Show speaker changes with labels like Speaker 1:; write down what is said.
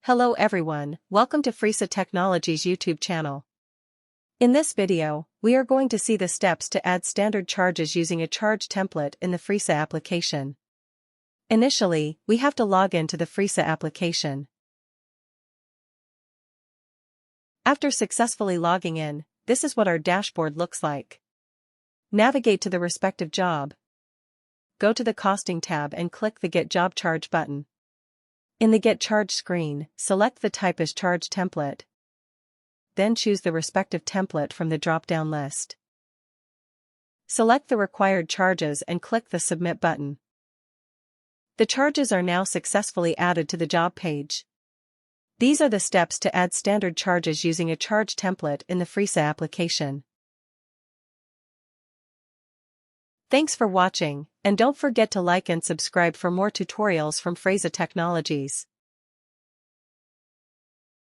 Speaker 1: Hello everyone, welcome to Fresa Technologies YouTube channel. In this video, we are going to see the steps to add standard charges using a charge template in the Fresa application. Initially, we have to log into the Fresa application. After successfully logging in, this is what our dashboard looks like. Navigate to the respective job. Go to the Costing tab and click the Get Job Charge button. In the Get Charge screen, select the type as Charge Template. Then choose the respective template from the drop-down list. Select the required charges and click the Submit button. The charges are now successfully added to the job page. These are the steps to add standard charges using a charge template in the Fresa application. Thanks for watching, and don't forget to like and subscribe for more tutorials from Fresa Technologies.